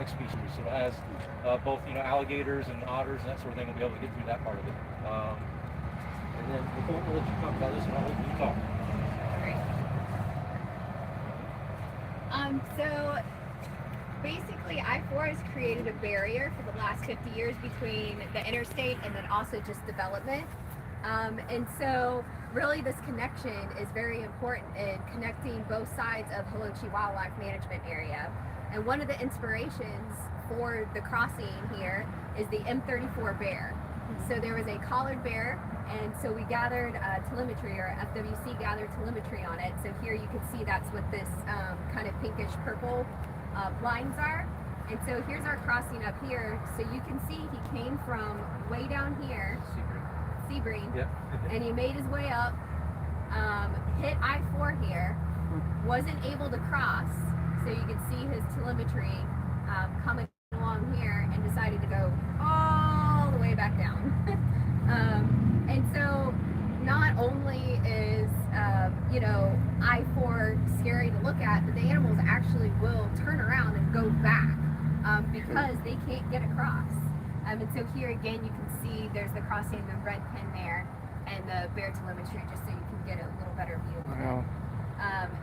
aquatic species. So it has both alligators and otters and that sort of thing. We'll be able to get through that part of it. And then we'll let you talk about this, and I'll let you talk. Great. So basically, I-4 has created a barrier for the last 50 years between the interstate and then also just development. And so really this connection is very important in connecting both sides of Holochi Wildlife Management Area. And one of the inspirations for the crossing here is the M34 Bear. So there was a collared bear, and so we gathered telemetry, or FWC gathered telemetry on it. So here you can see that's what this kind of pinkish purple lines are. And so here's our crossing up here. So you can see he came from way down here, Sebring, yep. And he made his way up, hit I-4 here, wasn't able to cross. So you can see his telemetry coming along here, and decided to go all the way back down. And so not only is I-4 scary to look at, but the animals actually will turn around and go back because they can't get across. And so here again you can see there's the crossing, the red pin there, and the bear telemetry, just so you can get a little better view of it.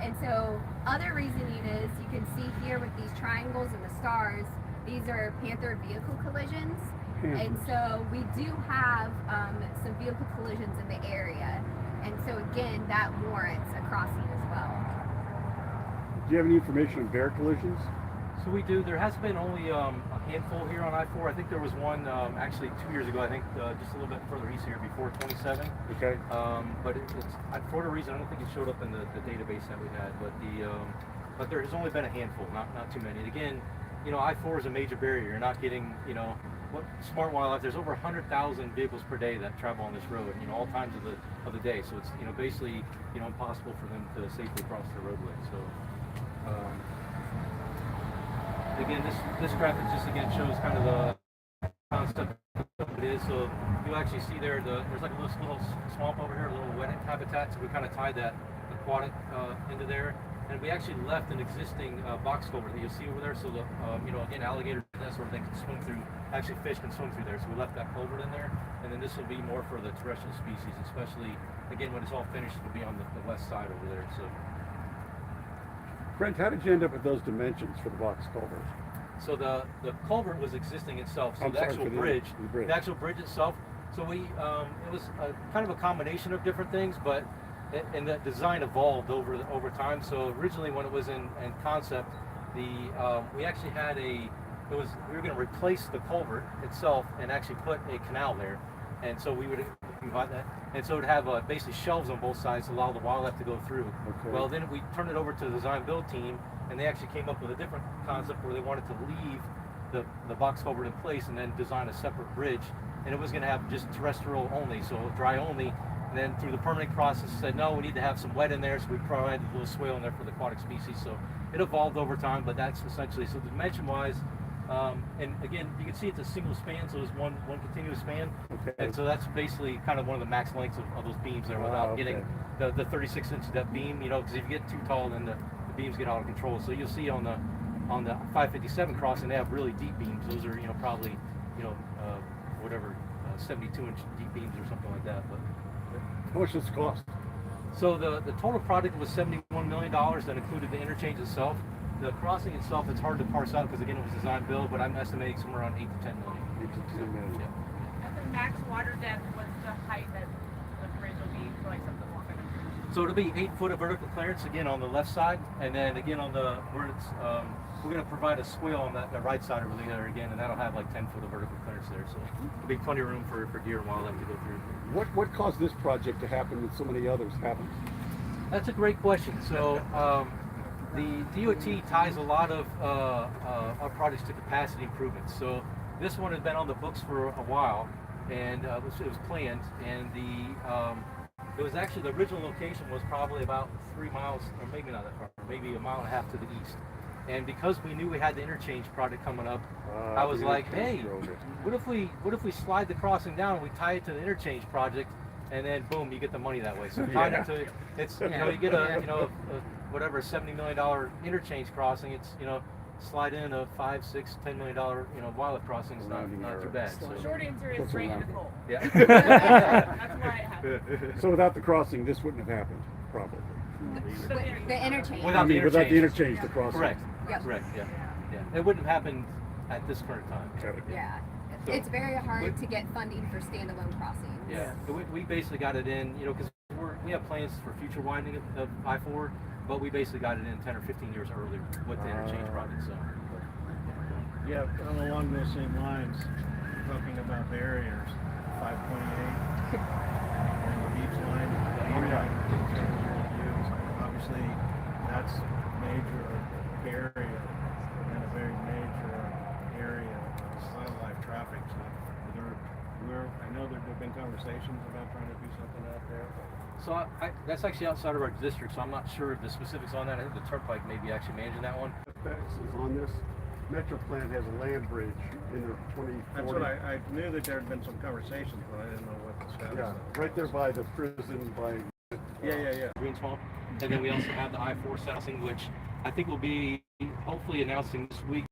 And so other reasoning is you can see here with these triangles and the stars, these are Panther vehicle collisions. And so we do have some vehicle collisions in the area. And so again, that warrants a crossing as well. Do you have any information on bear collisions? So we do. There has been only a handful here on I-4. I think there was one actually 2 years ago, I think just a little bit further east here, before 27. Okay. But it's for whatever reason, I don't think it showed up in the database that we had. But there has only been a handful, not too many. And again, I-4 is a major barrier. You're not getting, what smart wildlife. There's over 100,000 vehicles per day that travel on this road, all times of the day. So it's basically impossible for them to safely cross the roadway. So. Again, this graphic just again shows kind of the concept of what it is. So you'll actually see there's like a little swamp over here, a little wet habitat. So we kind of tied that aquatic into there, and we actually left an existing box culvert that you'll see over there. So the again, alligators and that sort of thing can swim through. Actually, fish can swim through there. So we left that culvert in there, and then this will be more for the terrestrial species, especially again when it's all finished. It'll be on the west side over there. So. Brent, how did you end up with those dimensions for the box culvert? So the culvert was existing itself. So the actual bridge itself. So we it was kind of a combination of different things, but and the design evolved over time. So originally, when it was in concept, we actually had we were going to replace the culvert itself and actually put a canal there. And so we would invite that, and so it would have basically shelves on both sides to allow the wildlife to go through. Okay. Well, then we turned it over to the design build team, and they actually came up with a different concept where they wanted to leave the box culvert in place and then design a separate bridge, and it was going to have just terrestrial only, so dry only. And then through the permitting process, said no, we need to have some wet in there, so we provided a little swale in there for the aquatic species. So it evolved over time, but that's essentially, so dimension-wise. And again, you can see it's a single span, so it's one continuous span. Okay. And so that's basically kind of one of the max lengths of those beams there without getting the 36-inch depth beam, because if you get too tall, then the beams get out of control. So you'll see on the 557 crossing, they have really deep beams. Those are, probably, 72-inch deep beams or something like that. But how much does this cost? So the total project was $71 million. That included the interchange itself. The crossing itself, it's hard to parse out because again it was design build, but I'm estimating somewhere around 8 to 10 million. 8 to 10 million. Yeah. At the max water depth, what's the height that the bridge will be for like something longer? So it'll be 8 foot of vertical clearance again on the left side, and then again on the where it's we're going to provide a swale on the right side over there again, and that'll have like 10 foot of vertical clearance there. So there'll be plenty of room for deer and wildlife to go through. What caused this project to happen when so many others haven't? That's a great question. So. The DOT ties a lot of our projects to capacity improvements. So this one has been on the books for a while, and it was planned. And it was actually, the original location was probably about 3 miles, or maybe not that far, maybe a mile and a half to the east. And because we knew we had the interchange project coming up, I was like, hey, what if we slide the crossing down and we tie it to the interchange project, and then boom, you get the money that way. So tied it to, it's you get a $70 million interchange crossing. It's slide in a $5, $6, $10 million, wildlife crossing is not too bad. So. Short answer is straight in the hole. Yeah. That's why it happened. So without the crossing, this wouldn't have happened, probably. The interchange. Without the interchange, the crossing. Correct. Yep. Correct. Yeah. It wouldn't have happened at this current time. Yeah. So, It's very hard to get funding for standalone crossings. Yeah. We basically got it in, because we have plans for future widening of I-4, but we basically got it in 10 or 15 years earlier with the interchange project. So. Yeah, along those same lines, talking about barriers, 528 and the beach line, obviously that's major barrier and a very major area of wildlife traffic. So I know there have been conversations about trying to do something out there. So that's actually outside of our district, so I'm not sure of the specifics on that. I think the Turnpike may be actually managing that one. Effects is on this. Metro Plan has a land bridge in their 2040. That's what I knew that there had been some conversations, but I didn't know what the status Yeah, of. right there by the prison, by. Yeah. Green Swamp. And then we also have the I-4 crossing, which I think will be hopefully announcing this week.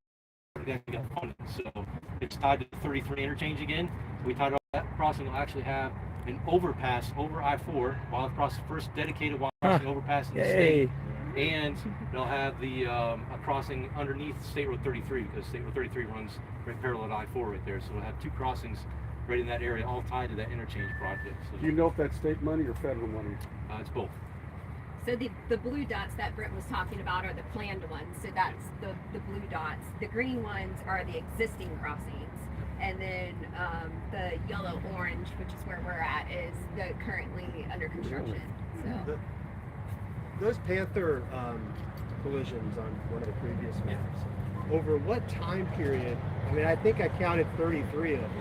We're going to get funded. So it's tied to the 33 interchange again. We tied up that crossing will actually have an overpass over I-4, wildlife crossing, first dedicated wildlife crossing overpass in the state. And they'll have the a crossing underneath State Road 33 because State Road 33 runs right parallel to I-4 right there. So we'll have two crossings right in that area, all tied to that interchange project. So, Do you know if that's state money or federal money? it's both. So the blue dots that Brent was talking about are the planned ones. So that's the blue dots. The green ones are the existing crossings. And then the yellow orange, which is where we're at, is the currently under construction. So. Those Panther collisions on one of the previous maps, over what time period? I mean, I think I counted 33 of them.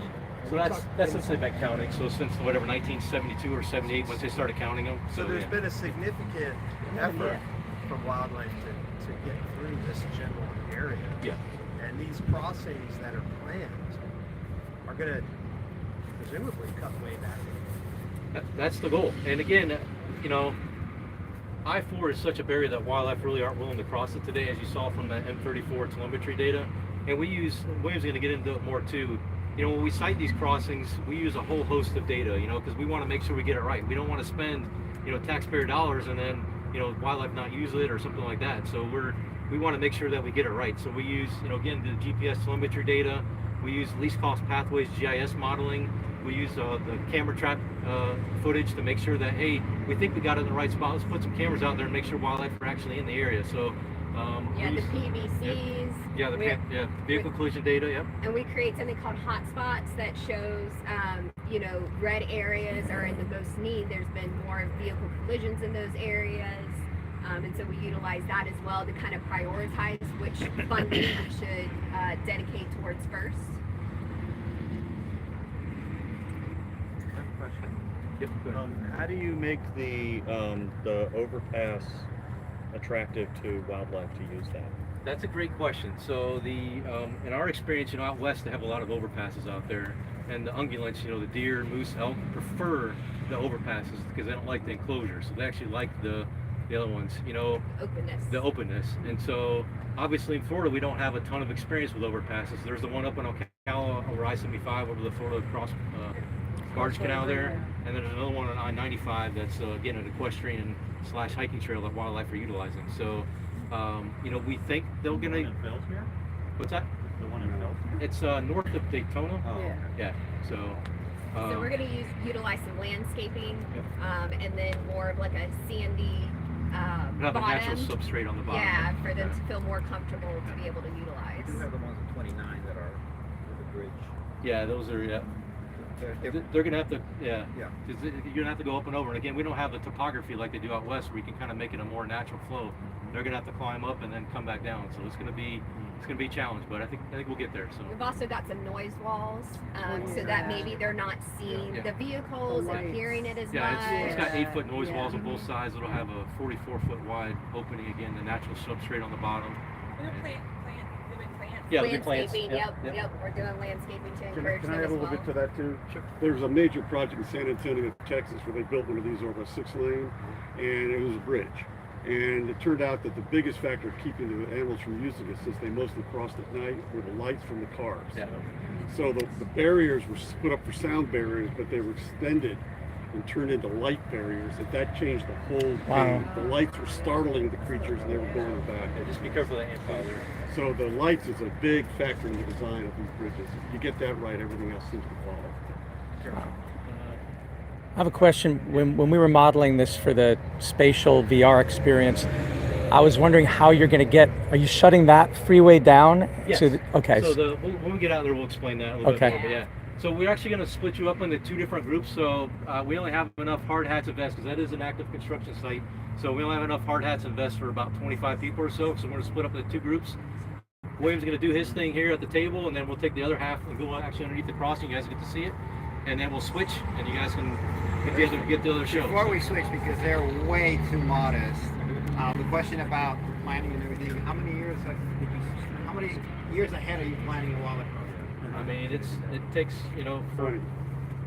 So that's since they've been counting. So since whatever 1972 or 78, once they started counting them. So there's been a significant effort from wildlife to get through this general area. Yeah. And these crossings that are planned are going to presumably cut way back. That's the goal. And again, I-4 is such a barrier that wildlife really aren't willing to cross it today, as you saw from the M34 telemetry data. And William's going to get into it more too. When we site these crossings, we use a whole host of data, because we want to make sure we get it right. We don't want to spend, taxpayer dollars and then, wildlife not use it or something like that. So we want to make sure that we get it right. So we use, again, the GPS telemetry data. We use least cost pathways GIS modeling. We use the camera trap footage to make sure that, hey, we think we got it in the right spot. Let's put some cameras out there and make sure wildlife are actually in the area. So the PVCs. The vehicle collision data. Yep. And we create something called hotspots that shows, red areas are in the most need. There's been more vehicle collisions in those areas. And so we utilize that as well to kind of prioritize which funding we should dedicate towards first. Yep, how do you make the overpass attractive to wildlife to use that? That's a great question. So in our experience, out west, they have a lot of overpasses out there, and the ungulates, the deer, moose, elk prefer the overpasses because they don't like the enclosure. So they actually like the other ones, the openness. And so obviously in Florida, we don't have a ton of experience with overpasses. There's the one up in Ocala over I-75 over the Florida Cross Barge Canal there, and then there's another one on I-95 that's again an equestrian / hiking trail that wildlife are utilizing. So we think they're gonna. Here? What's that? The one in Beltsmere? It's north of Daytona. Oh, okay. Yeah. So we're going to utilize some landscaping, and then more of like a sandy have a natural bottom. substrate on the bottom. Yeah, for them to feel more comfortable to be able to utilize. You do have the ones at 29 that are with the bridge. Yeah, those are. They're gonna have to, yeah. 'Cause you're gonna have to go up and over. And again, we don't have the topography like they do out west, where you can kind of make it a more natural flow. They're gonna have to climb up and then come back down. So it's gonna be a challenge, but I think we'll get there. So We've also got some noise walls, so that maybe they're not seeing the vehicles and hearing it as much. Yeah, it's got 8-foot noise walls on both sides. It'll have a 44-foot wide opening again, the natural substrate on the bottom. And they're doing plants. Yeah, the plants. Landscaping, yep. We're doing landscaping to encourage Can I them add as a little well. bit to that too? Sure. There's a major project in San Antonio, Texas, where they built one of these over a 6-lane, and it was a bridge. And it turned out that the biggest factor of keeping the animals from using it, since they mostly crossed at night, were the lights from the cars. Yeah. So the barriers were put up for sound barriers, but they were extended and turned into light barriers. And that changed the whole game. The lights were startling the creatures and they were going back. Yeah, just be careful of that ant pile there. So the lights is a big factor in the design of these bridges. If you get that right, everything else seems to follow. I have a question. When we were modeling this for the spatial VR experience, I was wondering how you're going to get. Are you shutting that freeway down? Yes. Okay. So when we get out there, we'll explain that a little Okay. bit more. But yeah. So we're actually going to split you up into 2 different groups. So we only have enough hard hats and vests because that is an active construction site. So we only have enough hard hats and vests for about 25 people or so. So we're going to split up into 2 groups. William's going to do his thing here at the table, and then we'll take the other half and go actually underneath the crossing. You guys get to see it, and then we'll switch, and you guys can get the other shows. Before we switch, because they're way too modest, the question about planning and everything, how many years ahead are you planning a wallet program? I mean, it takes, for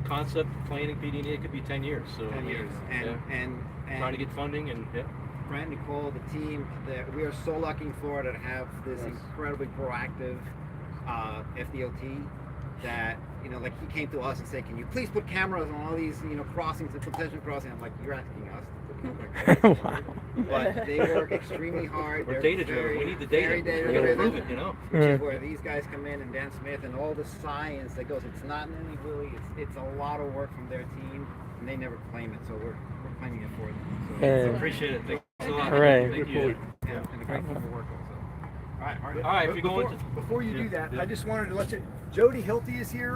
concept planning PD&E, it could be 10 years. So 10 years. And trying to get funding and yeah. Brent, Nicole, the team, we are so lucky in Florida to have this incredibly proactive FDOT that, like he came to us and said, can you please put cameras on all these, crossings and potential crossings? I'm like, you're asking us to put cameras. Wow. But they work extremely hard. We're data driven. We need the data. Very We data gotta prove driven. it, Which is where these guys come in, and Dan Smith and all the science that goes. It's not Nilly Willy. It's a lot of work from their team, and they never claim it. So we're claiming it for them. So, So appreciate it. Thanks a lot. Hooray. Thank you. and the great people work also. All right. If you go into Before you Yeah, do that, yeah. I just wanted to let you. Jody Hilty is here.